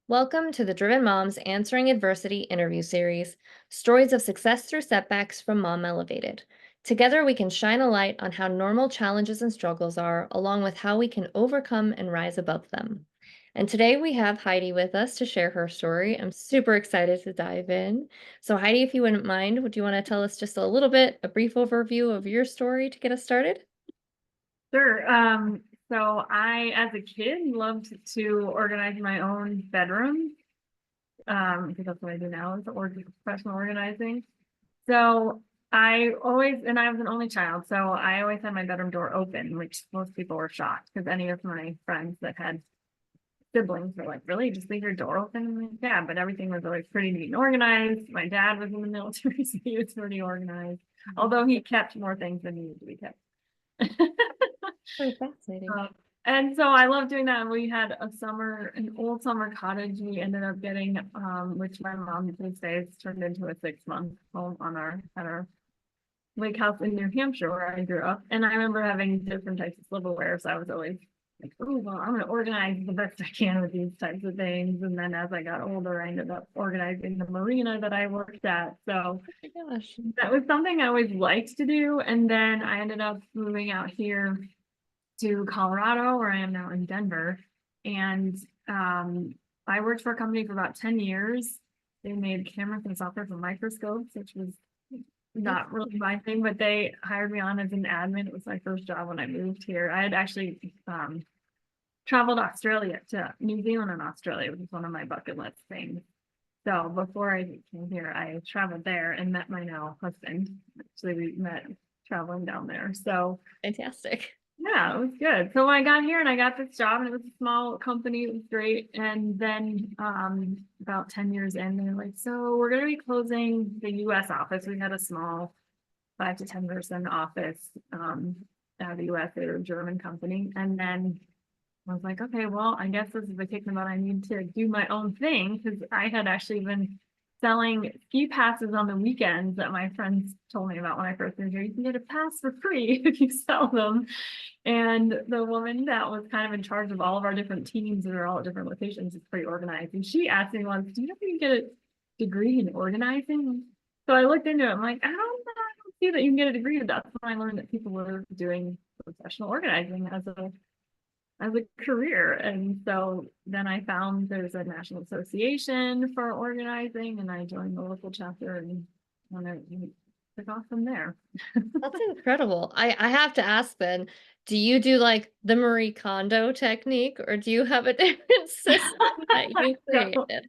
Welcome to the Driven Moms Answering Adversity interview series, stories of success through setbacks from Mom Elevated. Together, we can shine a light on how normal challenges and struggles are, along with how we can overcome and rise above them. And today we have Heidi with us to share her story. I'm super excited to dive in. So, Heidi, if you wouldn't mind, would you want to tell us just a brief overview of your story to get us started? Sure. So I, as a kid, loved to organize my own bedroom, because that's what I do now is professional organizing. So and I was an only child, so I always had my bedroom door open, which most people were shocked because any of my friends that had siblings were like, really, just leave your door open? I'm like, yeah, but everything was always pretty neat and organized. My dad was in the military, so he was pretty organized, although he kept more things than needed to be kept. Very fascinating. And so I love doing that. And we had an old summer cottage we ended up getting, which my mom these days turned into a 6-month home at our lake house in New Hampshire where I grew up. And I remember having different types of silverware. So I was always like, oh, well, I'm going to organize the best I can with these types of things. And then as I got older, I ended up organizing the marina that I worked at. So Oh my gosh. that was something I always liked to do. And then I ended up moving out here to Colorado, where I am now in Denver. And I worked for a company for about 10 years. They made cameras and software for microscopes, which was not really my thing, but they hired me on as an admin. It was my first job when I moved here. I had actually traveled Australia to New Zealand and Australia, which was one of my bucket list things. So before I came here, I traveled there and met my now husband. Actually, we met traveling down there. So Fantastic. yeah, it was good. So when I got here and I got this job and it was a small company, it was great. And then about 10 years in, they're like, so we're gonna be closing the US office. We had a small 5 to 10 person office out of the US. They were a German company. And then I was like, okay, well, I guess this is the kicking about I need to do my own thing because I had actually been selling ski passes on the weekends that my friends told me about when I first moved here. You can get a pass for free if you sell them. And the woman that was kind of in charge of all of our different teams that are all at different locations is pretty organized. And she asked me once, do you know if you can get a degree in organizing? So I looked into it. I'm like, I don't see that you can get a degree. That's when I learned that people were doing professional organizing as a career. And so then I found there's a national association for organizing and I joined the local chapter and took off from there. That's incredible. I have to ask then, do you do like the Marie Kondo technique or do you have a different system that you So created?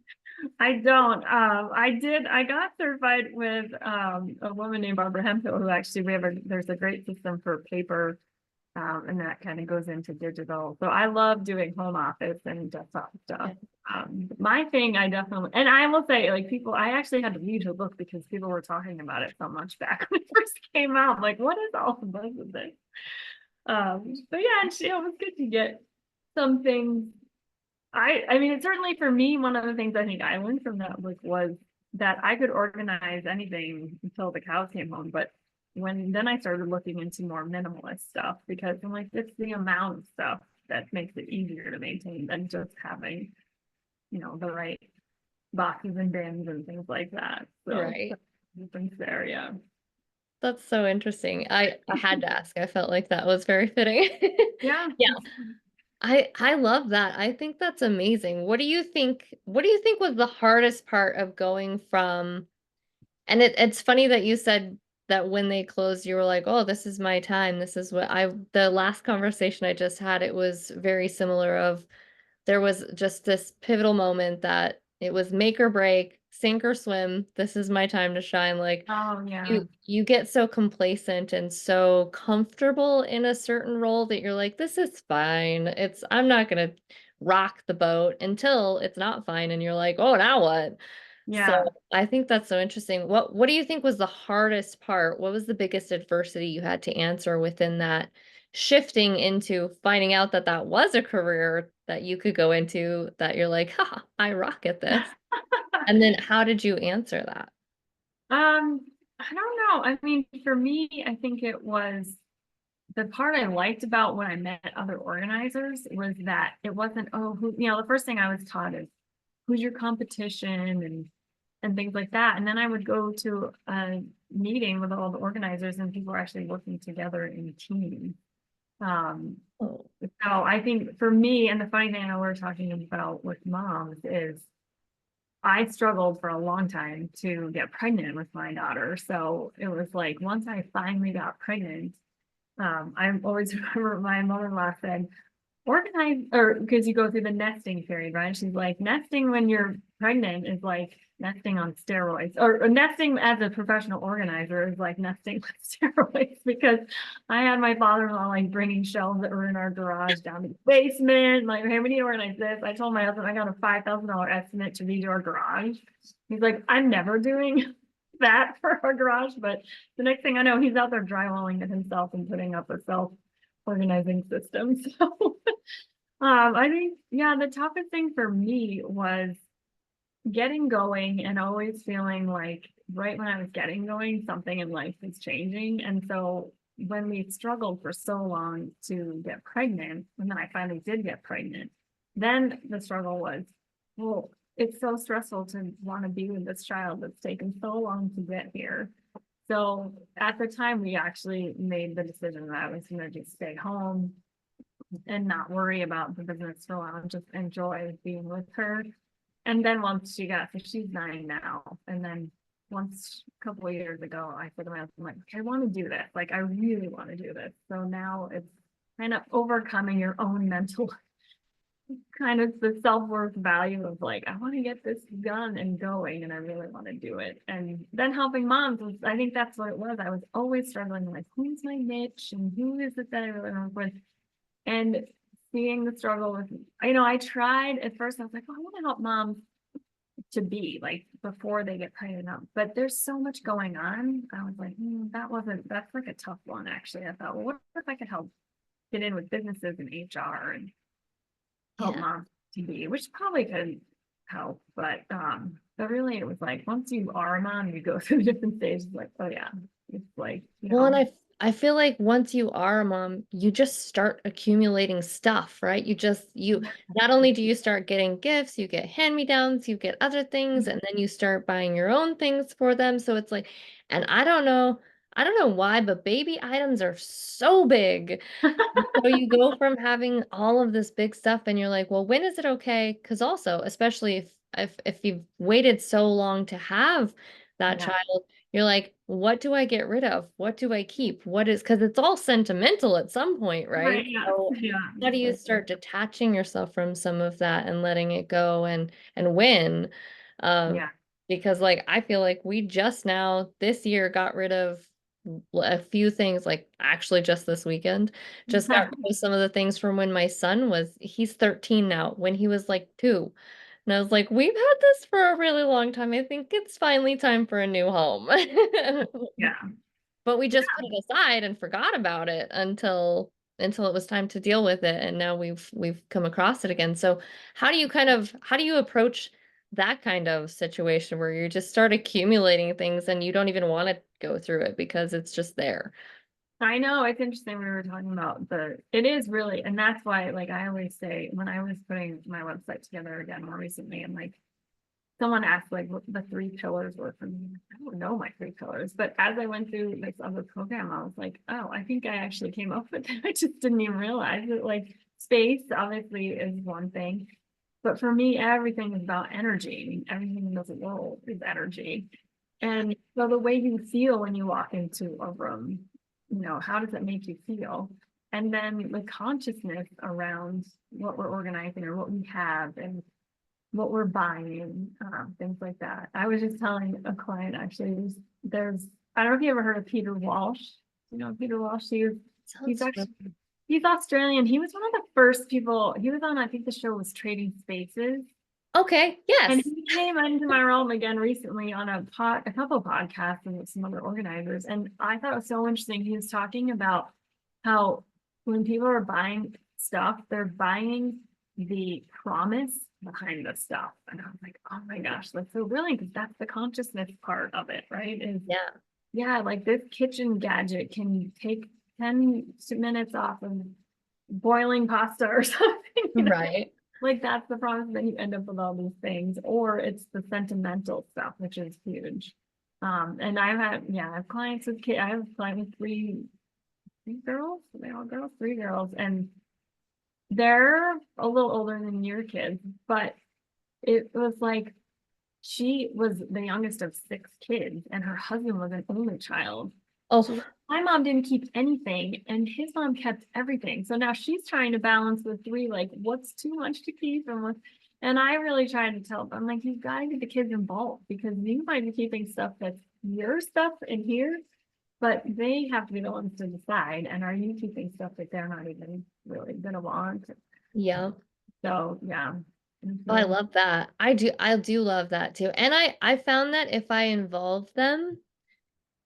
I don't. I got certified with a woman named Barbara Hemphill, who actually there's a great system for paper, and that kind of goes into digital. So I love doing home office and desktop stuff. Okay. My thing, and I will say, like I actually had to read her book because people were talking about it so much back when it first came out. Like, what is all the buzz of this? But yeah, and it was good to get some things. I mean, it's certainly for me, one of the things I think I learned from that book was that I could organize anything until the cows came home. But then I started looking into more minimalist stuff because I'm like, it's the amount of stuff that makes it easier to maintain than just having, the right boxes and bins and things like that. So Right. things there, yeah. That's so interesting. I had to ask. I felt like that was very fitting. Yeah. Yeah. I love that. I think that's amazing. What do you think was the hardest part of going from and it's funny that you said that when they closed, you were like, "Oh, this is my time. This is what I." The last conversation I just had, it was very similar of there was just this pivotal moment that it was make or break, sink or swim. This is my time to shine. Like Oh, yeah. you get so complacent and so comfortable in a certain role that you're like, this is fine. I'm not gonna rock the boat until it's not fine, and you're like, oh, now what? So Yeah. I think that's so interesting. What do you think was the hardest part? What was the biggest adversity you had to answer within that shifting into finding out that that was a career that you could go into that you're like, ha, I rock at this. And then how did you answer that? I don't know. I mean, for me, I think it was the part I liked about when I met other organizers was that it wasn't, oh, the first thing I was taught is who's your competition and things like that. And then I would go to a meeting with all the organizers and people are actually working together in a team. Um, Oh, so I think for me, and the funny thing I was talking about with moms is I struggled for a long time to get pregnant with my daughter. So it was like once I finally got pregnant, I always remember my mother-in-law said, organize, or because you go through the nesting period, right? She's like, nesting when you're pregnant is like nesting on steroids, or nesting as a professional organizer is like nesting with steroids. Because I had my father-in-law like bringing shelves that were in our garage down to the basement, like, hey, we need to organize this. I told my husband I got a $5,000 estimate to redo our garage. He's like, I'm never doing that for our garage. But the next thing I know, he's out there drywalling it himself and putting up a self-organizing system. So I think, yeah, the toughest thing for me was getting going and always feeling like right when I was getting going, something in life was changing. And so when we struggled for so long to get pregnant, and then I finally did get pregnant, then the struggle was, well, it's so stressful to want to be with this child that's taken so long to get here. So at the time, we actually made the decision that I was going to just stay home and not worry about the business for a while and just enjoy being with her. And then once she got, so she's 9 now. And then once a couple of years ago, I said to myself, I'm like, okay, I want to do this. Like, I really want to do this. So now it's kind of overcoming your own mental kind of the self-worth value of like, I want to get this done and going, and I really want to do it. And then helping moms was, I think that's what it was. I was always struggling, like, who's my niche and who is it that I really want to work with? And seeing the struggle with, I tried at first, I was like, oh, I want to help moms to be like before they get pregnant up. But there's so much going on. I was like, that's like a tough one, actually. I thought, well, what if I could help get in with businesses and HR and help yeah. moms to be, which probably could help. But really it was like once you are a mom, you go through different stages, like, oh yeah, it's like, Well, and I feel like once you are a mom, you just start accumulating stuff, right? You not only do you start getting gifts, you get hand-me-downs, you get other things, and then you start buying your own things for them. So it's like, and I don't know why, but baby items are so big. So you go from having all of this big stuff and you're like, well, when is it okay? Because also, especially if you've waited so long to have that yeah, child, you're like, what do I get rid of? What do I keep? What is, because it's all sentimental at some point, right, right? yeah, So yeah, how do you exactly. start detaching yourself from some of that and letting it go and win? Um, Yeah. because like I feel like we just now this year got rid of a few things, like actually just this weekend just got rid of some of the things from when my son was, he's 13 now, when he was like 2. And I was like, we've had this for a really long time. I think it's finally time for a new home. Yeah. But we just put it aside and forgot about it until it was time to deal with it. And now we've come across it again. So how do you approach that kind of situation where you just start accumulating things and you don't even want to go through it because it's just there? I know it's interesting. We were talking about it is really, and that's why, like, I always say when I was putting my website together again more recently, and like someone asked like what the 3 pillars were for me. I don't know my 3 pillars, but as I went through this other program, I was like, oh, I think I actually came up with it. I just didn't even realize it. Like space obviously is one thing, but for me, everything is about energy. I mean, everything in this world is energy. And so the way you feel when you walk into a room, how does it make you feel? And then the consciousness around what we're organizing or what we have and what we're buying, things like that. I was just telling a client actually, I don't know if you ever heard of Peter Walsh. Peter Walsh, he's Sounds actually he's Australian. He was one of the first people, he was on, I think the show was Trading Spaces. okay. And Yes. he came into my realm again recently on a couple podcasts and with some other organizers. And I thought it was so interesting. He was talking about how when people are buying stuff, they're buying the promise behind the stuff. And I was like, oh my gosh, that's so brilliant because that's the consciousness part of it, right? Is Yeah. yeah, like this kitchen gadget can take 10 minutes off of boiling pasta or something. Right. Like that's the problem, then you end up with all these things, or it's the sentimental stuff, which is huge. And I have clients with kids. I have a client with three girls, are they all girls, three girls, and they're a little older than your kids, but it was like she was the youngest of six kids, and her husband was an only child. Oh, She's like, my mom didn't keep anything, and his mom kept everything. So now she's trying to balance the three, like what's too much to keep and what. And I really tried to tell them, like, you've got to get the kids involved because you might be keeping stuff that's your stuff in here, but they have to be the ones to decide. And are you keeping stuff that they're not even really gonna want? yeah. So yeah, it's Oh, I really love that. I do love that too. And I found that if I involve them,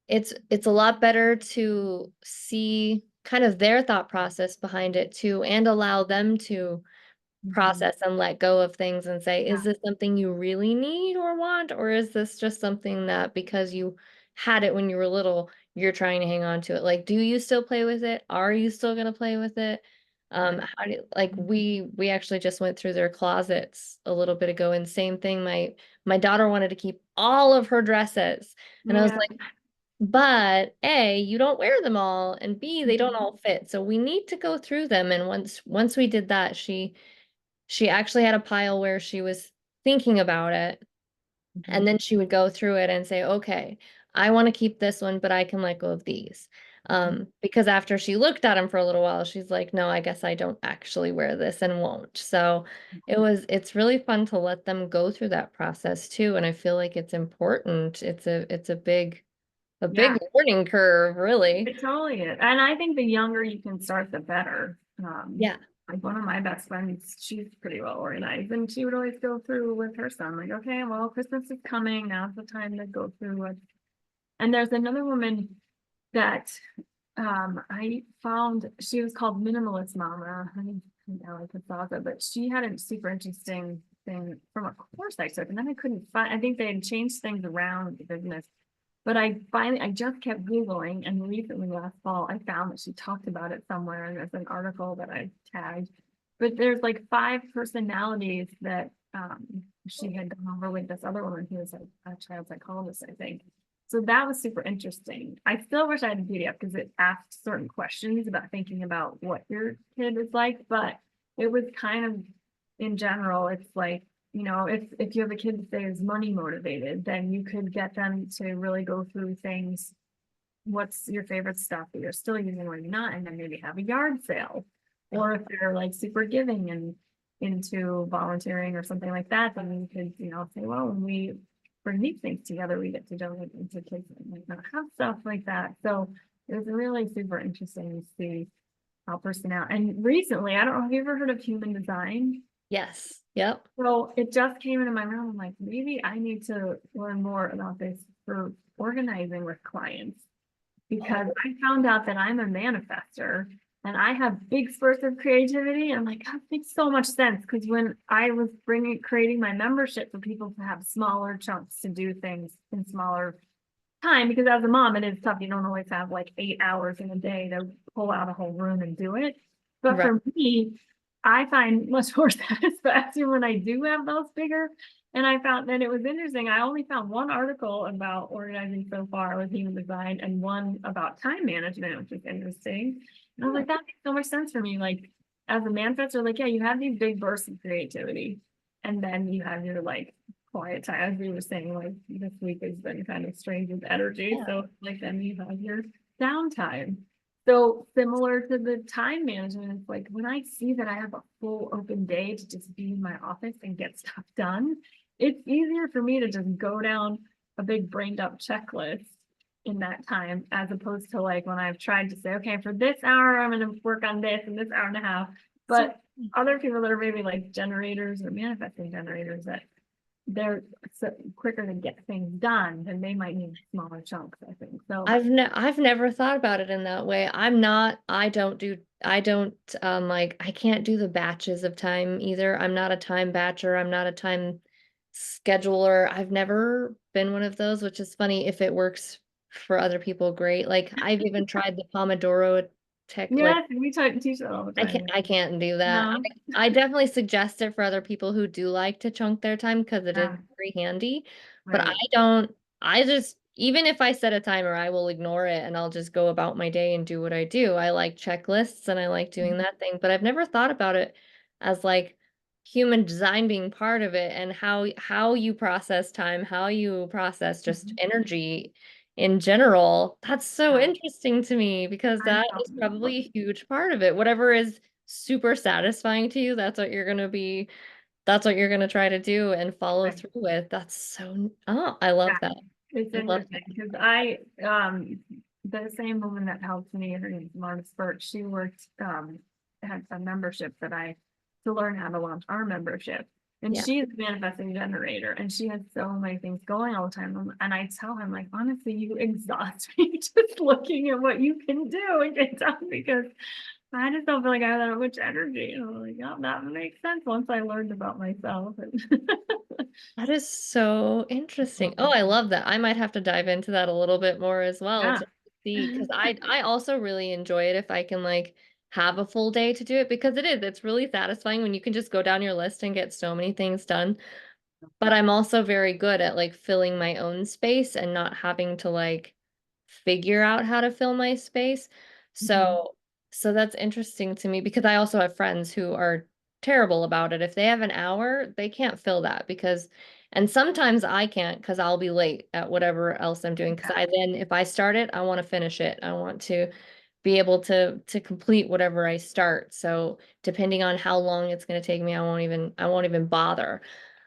it's a lot better to see kind of their thought process behind it too, and allow them to mhm. process and let go of things and say, is Yeah, this something you really need or want, or is this just something that because you had it when you were little, you're trying to hang on to it? Like, do you still play with it? Are you still gonna play with it? right. How do like we actually just went through their closets a little bit ago, and same thing, my daughter wanted to keep all of her dresses. And I was Yeah. like, but A, you don't wear them all, and B, they don't Mhm. all fit. So we need to go through them. And once we did that, she actually had a pile where she was thinking about it, and Mhm. then she would go through it and say, okay, I want to keep this one, but I can let go of these. Because after she looked at them for a little while, she's like, no, I guess I don't actually wear this and won't. So it's really fun to let them go through that process too. And I feel like it's important. It's a big Yeah, learning curve, really. it totally is. And I think the younger you can start, the better. Yeah. Like one of my best friends, she's pretty well organized, and she would always go through with her son, like, okay, well, Christmas is coming. Now's the time to go through it. And there's another woman that I found, she was called Minimalist Mama. I think I like Casaza, but she had a super interesting thing from a course I took, and then I couldn't find, I think they had changed things around the business. But I just kept Googling, and recently last fall, I found that she talked about it somewhere, and there's an article that I tagged. But there's like five personalities that she had gone over with this other woman who was a child psychologist, I think. So that was super interesting. I still wish I had a PDF because it asked certain questions about thinking about what your kid is like, but it was kind of in general, it's like, if you have a kid that say is money motivated, then you could get them to really go through things. What's your favorite stuff that you're still using or you're not, and then maybe have a yard sale. Or if they're like super giving and into volunteering or something like that, then you could, say, well, when we bring these things together, we get to donate them to kids that might not have stuff like that. So it was really super interesting to see how personality. And recently, I don't know, have you ever heard of human design? Yes. Yep. So it just came into my mind. I'm like, maybe I need to learn more about this for organizing with clients because Oh, I found out that I'm a manifester and I have big spurts of creativity. And I'm like, that makes so much sense because when I was creating my membership for people to have smaller chunks to do things in smaller time, because as a mom, it is tough. You don't always have like 8 hours in a day to pull out a whole room and do it. But right. for me, I find much more satisfaction when I do have those bigger. And I found that it was interesting. I only found one article about organizing so far with human design and one about time management, which is interesting. And I was Hmm. like, that makes so much sense for me. Like as a manifestor, like, yeah, you have these big bursts of creativity. And then you have your like quiet time. As we were saying, like this week has been kind of strange with energy. Yeah. So like then you have your downtime. So similar to the time management, it's like when I see that I have a full open day to just be in my office and get stuff done, it's easier for me to just go down a big brained up checklist in that time, as opposed to like when I've tried to say, okay, for this hour, I'm going to work on this and this hour and a half. So But other people that are maybe like generators or manifesting generators that they're so quicker to get things done, and they might need smaller chunks, I think. So I've never thought about it in that way. I don't like I can't do the batches of time either. I'm not a time batcher. I'm not a time scheduler. I've never been one of those, which is funny. If it works for other people, great. Like I've even tried the Pomodoro tick like Yes, we try to teach that all the time. I can't do that. No. I definitely suggest it for other people who do like to chunk their time because it is Yeah, very handy. But I right. don't, I just, even if I set a timer, I will ignore it and I'll just go about my day and do what I do. I like checklists and I like doing that thing, but I've never thought about it as like human design being part of it and how you process time, how you process just Mhm. energy in general. That's so Yeah, interesting to me because I'm that so is probably a huge part of it. Whatever is super satisfying to you, that's what you're gonna try to do and follow right. through with. That's so, oh, I love Yeah, that. it's I love interesting that. because the same woman that helped me, her name's Marta Spurt, she worked, had a membership that I, to learn how to launch our membership. And Yeah. she's a manifesting generator and she has so many things going all the time. And I tell her, like, honestly, you exhaust me just looking at what you can do and get done because I just don't feel like I have that much energy. And I'm like, oh, that makes sense once I learned about myself. That is so interesting. Oh, I love that. I might have to dive into that a little bit more as well Yeah. to see because I also really enjoy it if I can like have a full day to do it because it's really satisfying when you can just go down your list and get so many things done. But I'm also very good at like filling my own space and not having to like figure out how to fill my space. Mhm. So that's interesting to me because I also have friends who are terrible about it. If they have an hour, they can't fill that because and sometimes I can't because I'll be late at whatever else I'm doing because Yeah. I then if I start it, I want to finish it. I want to be able to complete whatever I start. So depending on how long it's going to take me, I won't even bother.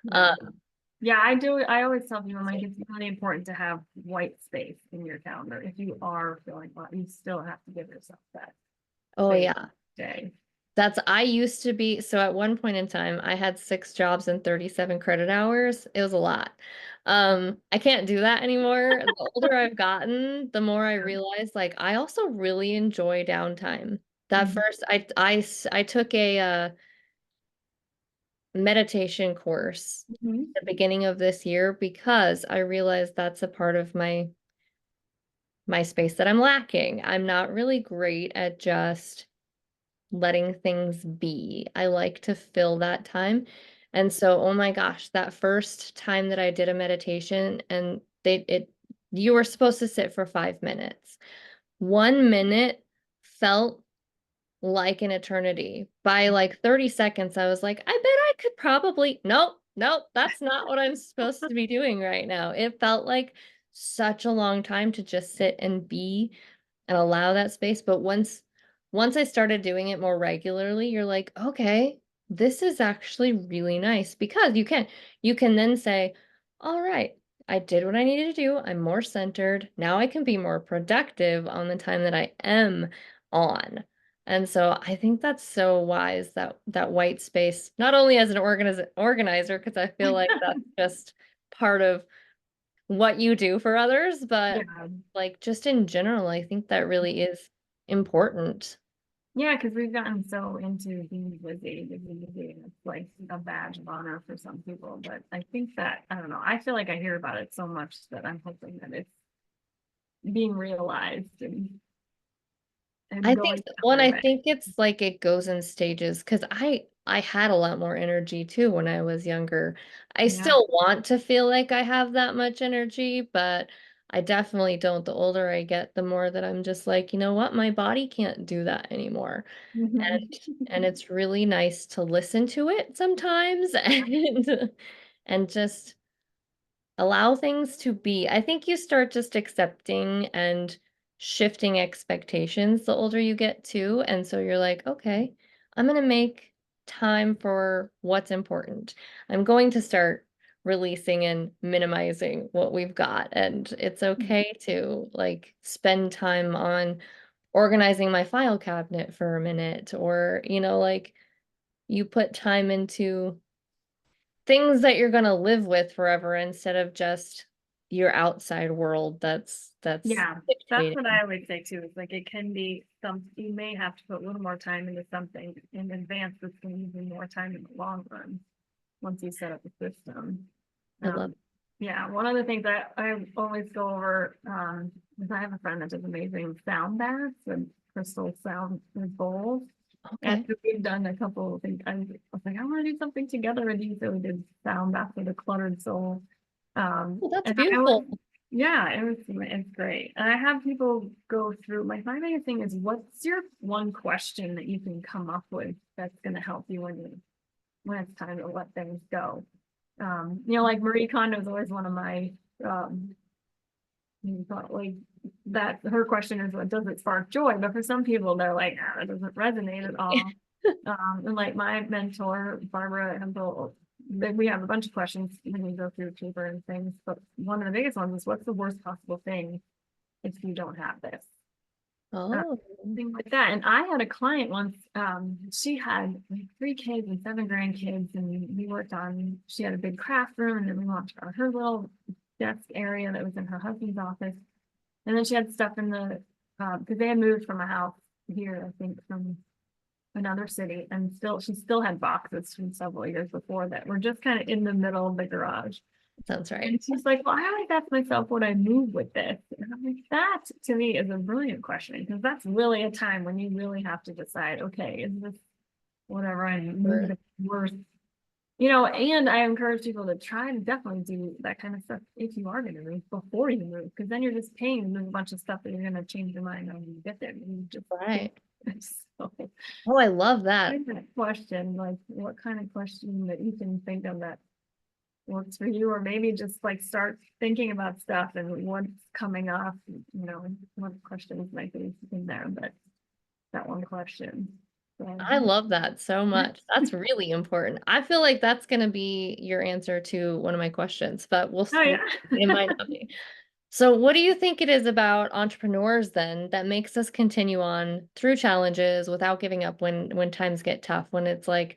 Yeah. Um, Yeah, I do. I always tell people like it's really important to have white space in your calendar. If you are feeling well, you still have to give yourself that oh space yeah. day. I used to be, so at one point in time, I had 6 jobs and 37 credit hours. It was a lot. I can't do that anymore. The older I've gotten, the more I realize like I also really enjoy downtime. That Mhm. first, I took a meditation course Mhm. at the beginning of this year because I realized that's a part of my space that I'm lacking. I'm not really great at just letting things be. I like to fill that time. And so, oh my gosh, that first time that I did a meditation and you were supposed to sit for 5 minutes. 1 minute felt like an eternity. By like 30 seconds, I was like, I bet I could probably, nope, nope, that's not what I'm supposed to be doing right now. It felt like such a long time to just sit and be and allow that space. But once I started doing it more regularly, you're like, okay, this is actually really nice because you can then say, all right, I did what I needed to do. I'm more centered. Now I can be more productive on the time that I am on. And so I think that's so wise that white space, not only as an organizer, because I feel like that's just part of what you do for others, but Yeah. like just in general, I think that really is important. Yeah, because we've gotten so into being busy, and it's like a badge of honor for some people. But I think that, I don't know, I feel like I hear about it so much that I'm hoping that it's being realized and I think going the one, other I way. think it's like it goes in stages because I had a lot more energy too when I was younger. I Yeah. still want to feel like I have that much energy, but I definitely don't. The older I get, the more that I'm just like, you know what, my body can't do that anymore. Mhm. And it's really nice to listen to it sometimes and just allow things to be. I think you start just accepting and shifting expectations the older you get too. And so you're like, okay, I'm going to make time for what's important. I'm going to start releasing and minimizing what we've got. And it's okay to like spend time on organizing my file cabinet for a minute or, like you put time into things that you're going to live with forever instead of just your outside world that's Yeah, that's what dictating. I always say too. It's like it can be you may have to put a little more time into something in advance that's going to give you more time in the long run once you set up the system. I love Um, yeah, one of the things that I always go over is I have a friend that does amazing sound baths, and crystal sound bowls. And Okay. so we've done a couple of things. I was like, I want to do something together with you. So we did sound bath for the cluttered soul. Well, that's And I was, beautiful. yeah, it's great. And I have people go through, like, my main thing is what's your one question that you can come up with that's going to help you when it's time to let things go. Like Marie Kondo is always one of my, um, like that her question is what does it spark joy? But for some people, they're like, ah, that doesn't resonate at all. And like my mentor, Barbara Hempel, we have a bunch of questions when we go through paper and things, but one of the biggest ones is what's the worst possible thing if you don't have this? Uh, Oh, Things like that. And I had a client once, she had like 3 kids and 7 grandkids, and we worked on, she had a big craft room, and then we walked around her little desk area that was in her husband's office. And then she had stuff in the, because they had moved from a house here, I think, from another city, and she still had boxes from several years before that were just kind of in the middle of the garage. sounds right. And she's like, well, I always ask myself what I move with this. And I'm like, that to me is a brilliant question, because that's really a time when you really have to decide, okay, is this whatever I'm Or- moving worth? And I encourage people to try to definitely do that kind of stuff if you are going to move before you move, because then you're just paying to move a bunch of stuff that you're going to change your mind on when you get there. You just Right. so Oh, I love that. kind of question, like what kind of question that you can think of that works for you, or maybe just like start thinking about stuff and what's coming off, what questions might be in there, but that one question. So, I love that so much. That's really important. I feel like that's going to be your answer to one of my questions, but oh yeah. it might not be. So, what do you think it is about entrepreneurs then that makes us continue on through challenges without giving up when times get tough? When it's like,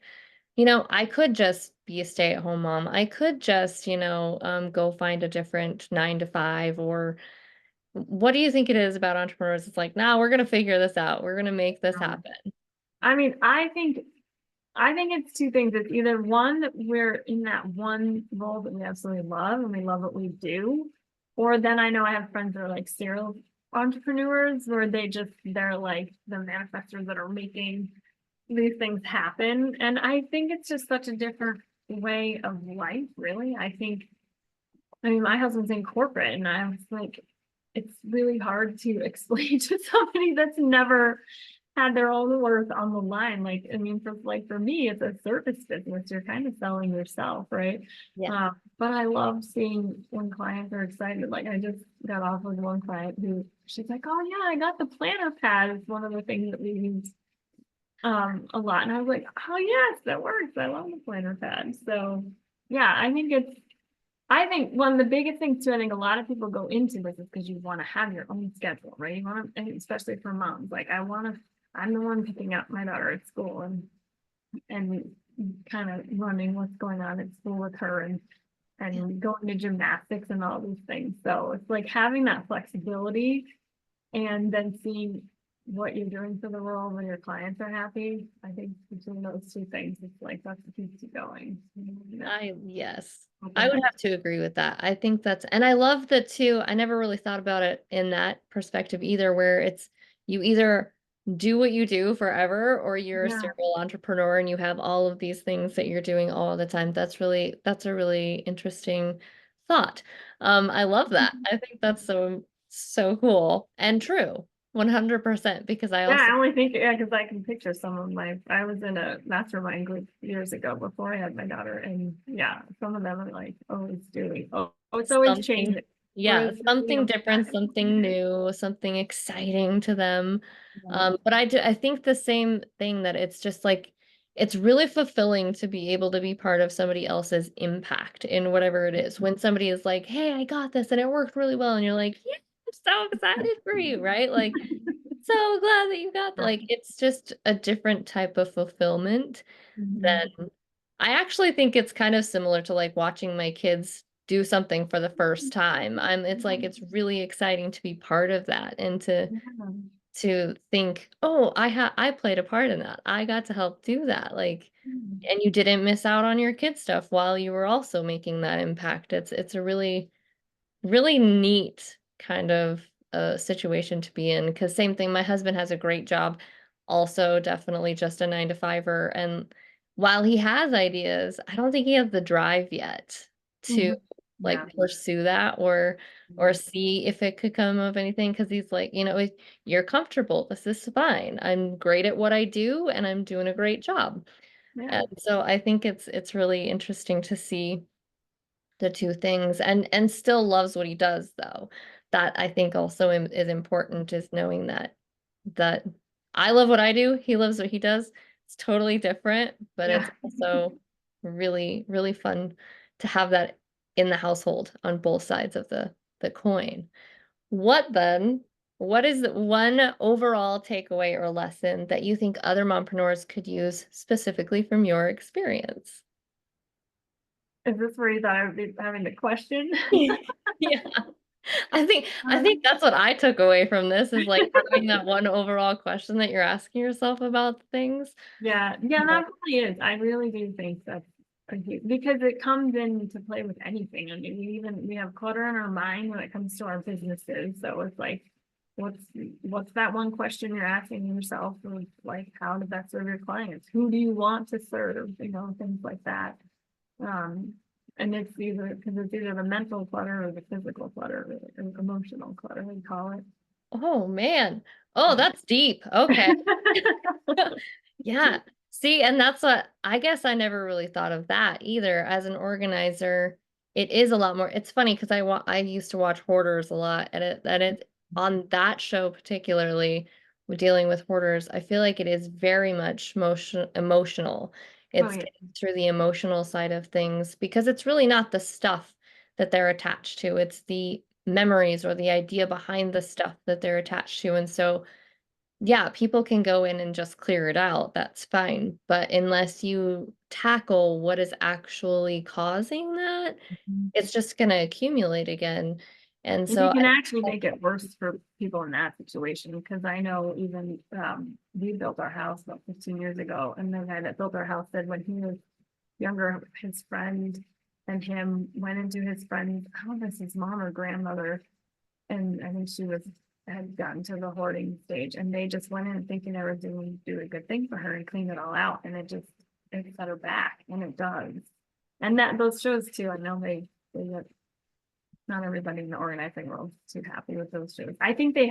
I could just be a stay-at-home mom. I could just, go find a different 9 to 5. Or what do you think it is about entrepreneurs? It's like, nah, we're gonna figure this out. We're gonna make this happen. I mean, I think it's two things. It's either one, that we're in that one role that we absolutely love and we love what we do, or then I know I have friends that are like serial entrepreneurs where they're like the manifestors that are making these things happen. And I think it's just such a different way of life, really. I mean, my husband's in corporate, and I was like, it's really hard to explain to somebody that's never had their own worth on the line. Like, I mean, for me, it's a service business. You're kind of selling yourself, right? Yeah. But I love seeing when clients are excited. Like I just got off with one client who she's like, oh yeah, I got the planner pad. It's one of the things that we use a lot. And I was like, oh yes, that works. I love the planner pad. So yeah, I think one of the biggest things too, I think a lot of people go into business because you want to have your own schedule, right? You want to, especially for moms, like I'm the one picking up my daughter at school and kind of running what's going on at school with her and going to gymnastics and all these things. So it's like having that flexibility and then seeing what you're doing for the world when your clients are happy. I think between those two things, it's like that's what keeps you going. Yes, I Open would up. have to agree with that. I think and I love that too. I never really thought about it in that perspective either, where it's you either do what you do forever or you're a Yeah. serial entrepreneur and you have all of these things that you're doing all the time. That's a really interesting thought. I love that. I think that's so cool and true. 100% because I Yeah, also I only think, yeah, because I can picture I was in a mastermind group years ago before I had my daughter, and yeah, some of them are like always doing, it's always something, changing. yeah, Whereas, something different, something new, something exciting to them. But I think the same thing that it's just like it's really fulfilling to be able to be part of somebody else's impact in whatever it is. When somebody is like, "Hey, I got this and it worked really well," and you're like, "Yeah, I'm so excited for you," right? Like, so glad that you got that. Like, it's just a different type of fulfillment Mhm. than I actually think it's kind of similar to like watching my kids do something for the first time. It's like it's really exciting to be part of that and Yeah. to think, "Oh, I played a part in that. I got to help do that." Like, and you didn't miss out on your kid stuff while you were also making that impact. It's a really neat kind of a situation to be in. Because same thing, my husband has a great job, also definitely just a 9 to 5er. And while he has ideas, I don't think he has the drive yet to Mhm. Yeah. like pursue that or see if it could come of anything. Because he's like, you're comfortable. This is fine. I'm great at what I do, and I'm doing a great job. Yeah. And so I think it's really interesting to see the two things, and still loves what he does though. That I think also is important, is knowing that I love what I do, he loves what he does. It's totally different, but it's Yeah. also really, really fun to have that in the household on both sides of the coin. What then? What is one overall takeaway or lesson that you think other mompreneurs could use specifically from your experience? Is this where you thought I would be having the question? Yeah. I think Um, that's what I took away from this, is like having that one overall question that you're asking yourself about things. Yeah, yeah, Yeah. that really is. I really do think that's because it comes into play with anything. I mean, we have clutter in our mind when it comes to our businesses. So it's like, what's what's that one question you're asking yourself? Like, how to best serve your clients? Who do you want to serve? Things like that. Um, and it's either the mental clutter or the physical clutter or emotional clutter, we call it. Oh man. Oh, that's deep. Okay. Yeah. See, and that's what I guess I never really thought of that either. As an organizer, it is a lot more. It's funny because I used to watch Hoarders a lot, and it on that show particularly, with dealing with hoarders, I feel like it is very much emotional. Oh It's yeah, getting through the emotional side of things, because it's really not the stuff that they're attached to. It's the memories or the idea behind the stuff that they're attached to. And so yeah, people can go in and just clear it out, that's fine. But unless you tackle what is actually causing that, it's just going to accumulate again. And and you so can actually make it worse for people in that situation, because I know even we built our house about 15 years ago, and the guy that built our house said when he was younger, his friend and him went into his friend, I don't know if it's his mom or grandmother, and I think she had gotten to the hoarding stage, and they just went in thinking they were do a good thing for her and clean it all out, and it set her back, and it does. And that those shows too, I know they not everybody in the organizing world is too happy with those shows. I think they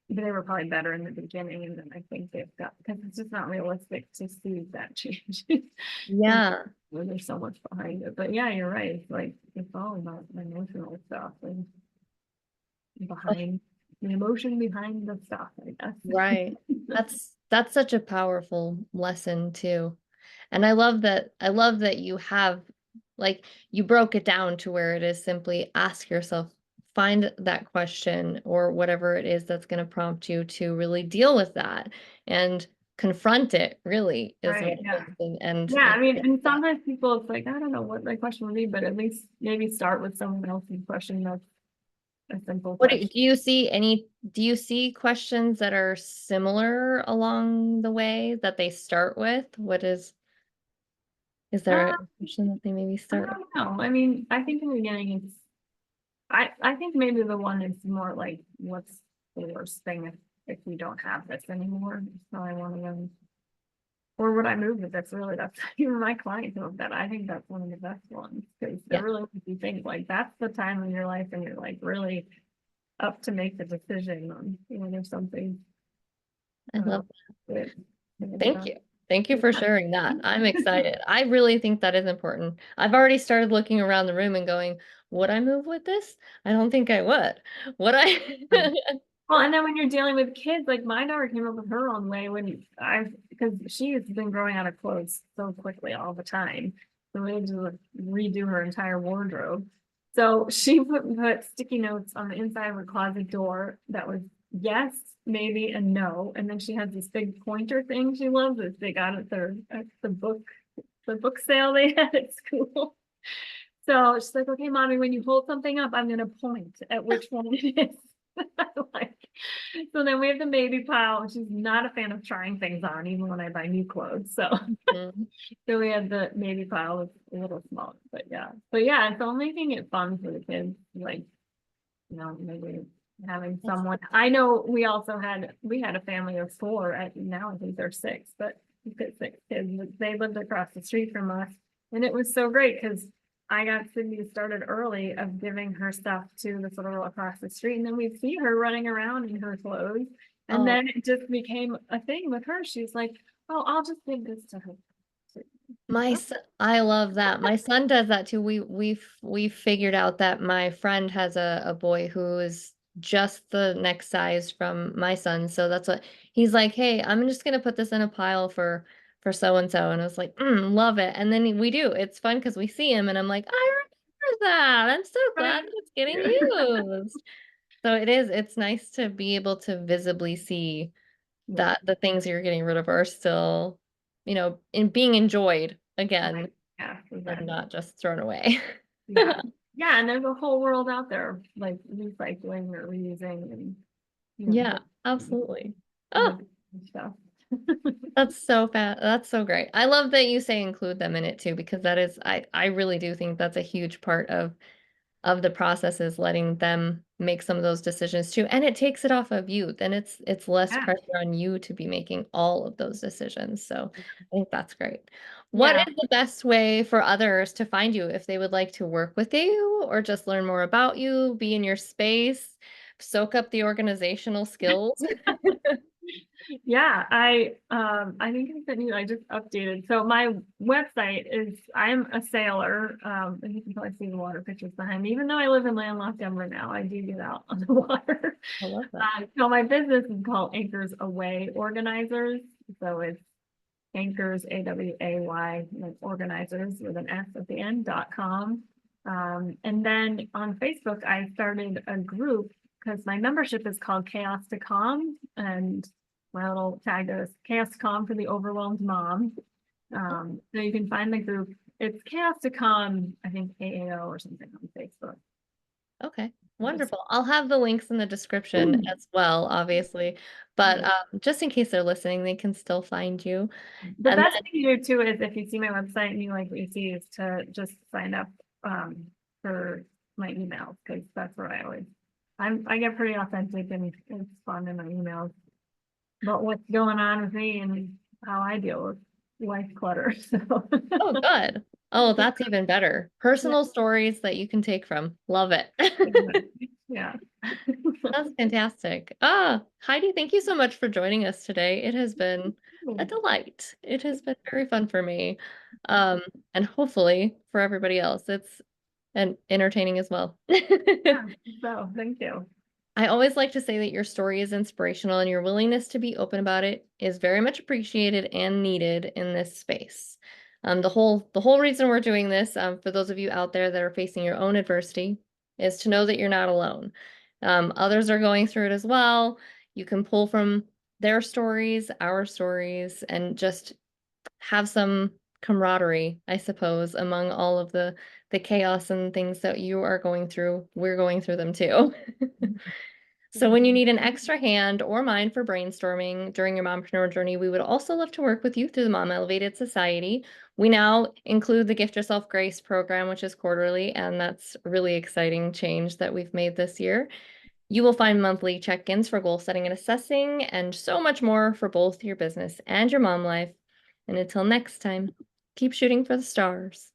were probably better in the beginning, and then I think they've got, because it's just not realistic to see that change. And yeah, when there's so much behind it. But yeah, you're right. It's like it's all about emotional stuff and behind the emotion behind the stuff, I guess. right. That's such a powerful lesson too. And I love that you have, like, you broke it down to where it is simply ask yourself, find that question or whatever it is that's going to prompt you to really deal with that and confront it, really is what Right. it Yeah. is. And Yeah. yeah. I mean, and sometimes people, it's like, I don't know what my question would be, but at least maybe start with someone else's question. That's a simple What question. do you see questions that are similar along the way that they start with? Is there a Uh, question that they maybe I start with? don't know. I mean, I think in the beginning I think maybe the one is more like, what's the worst thing if we don't have this anymore? So I want to know, or would I move it? That's even my clients know that. I think that's one of the best ones, because it Yeah, really makes you think, like, that's the time in your life and you're like really up to make the decision on there's something I uh love that Thank that- you. Thank you yeah. for sharing that. I'm excited. I really think that is important. I've already started looking around the room and going, would I move with this? I don't think I would. Would I? Well, and then when you're dealing with kids, like my daughter came up with her own way because she has been growing out of clothes so quickly all the time. So we had to redo her entire wardrobe. So she put sticky notes on the inside of her closet door that was yes, maybe, and no. And then she has this big pointer thing she loves that they got at the book sale they had at school. So she's like, okay, mommy, when you hold something up, I'm gonna point at which one it is. Like, so then we have the baby pile. She's not a fan of trying things on, even when I buy new clothes. So, Mhm. so we had the baby pile was a little smaller, but yeah, so making it fun for the kids, like maybe. having That's someone. I know we had a family of four. Now I think they're six, but we fit six kids. They lived across the street from us, and it was so great because I got Sydney started early of giving her stuff to this little girl across the street, and then we'd see her running around in her clothes, and oh, then it just became a thing with her. She's like, "Oh, I'll just give this to her." my son, I love that. My son does that too. We figured out that my friend has a boy who is just the next size from my son. So that's what he's like, hey, I'm just gonna put this in a pile for so and so. And I was like, love it. And then we do. It's fun because we see him and I'm like, I remember that. I'm so glad that it's getting Yeah. used. So it's nice to be able to visibly see Yeah. that the things you're getting rid of are still, in being enjoyed again Right. Yeah, and exactly. not just thrown away. Yeah. Yeah, and there's a whole world out there like recycling or reusing and Yeah, just absolutely. Oh, the stuff. that's so fat. That's so great. I love that you say include them in it too, because I really do think that's a huge part of the process is letting them make some of those decisions too. And it takes it off of you. Then it's less Yeah. pressure on you to be making all of those decisions. So I think that's great. What Yeah. is the best way for others to find you if they would like to work with you or just learn more about you, be in your space, soak up the organizational skills? Yeah, I think I sent you, I just updated. So my website is I'm a sailor. And you can probably see the water pictures behind me. Even though I live in landlocked Denver now, I do get out on the water. I love that. So my business is called Anchors Away Organizers. So it's Anchors, AWAY, like organizers with an S at the end.com. And then on Facebook, I started a group because my membership is called Chaos to Calm. And my little tag is Chaos to Calm for the Overwhelmed Mom. So you can find the group. It's Chaos to Calm, I think AAO or something on Facebook. Okay, Just wonderful. I'll have the links in the description as well, obviously. But just in case they're listening, they can still find you. the And best thing to do too is if you see my website and you like what you see is to just sign up for my emails because that's where I get pretty authentic and it's fun in my emails about what's going on with me and how I deal with life clutter. So oh, good. Oh, that's even better. yeah, Personal stories that you can take from. Love it. yeah. That's fantastic. Heidi, thank you so much for joining us today. It has been a delight. It has been very fun for me. Um, and hopefully for everybody else, it's and entertaining as well. Yeah, so thank you. I always like to say that your story is inspirational and your willingness to be open about it is very much appreciated and needed in this space. The whole reason we're doing this, for those of you out there that are facing your own adversity, is to know that you're not alone. Others are going through it as well. You can pull from their stories, our stories, and just have some camaraderie, I suppose, among all of the chaos and things that you are going through. We're going through them too. So when you need an extra hand or mind for brainstorming during your mompreneur journey, we would also love to work with you through the Mom Elevated Society. We now include the Gift Yourself Grace program, which is quarterly, and that's a really exciting change that we've made this year. You will find monthly check-ins for goal setting and assessing, and so much more for both your business and your mom life. And until next time, keep shooting for the stars.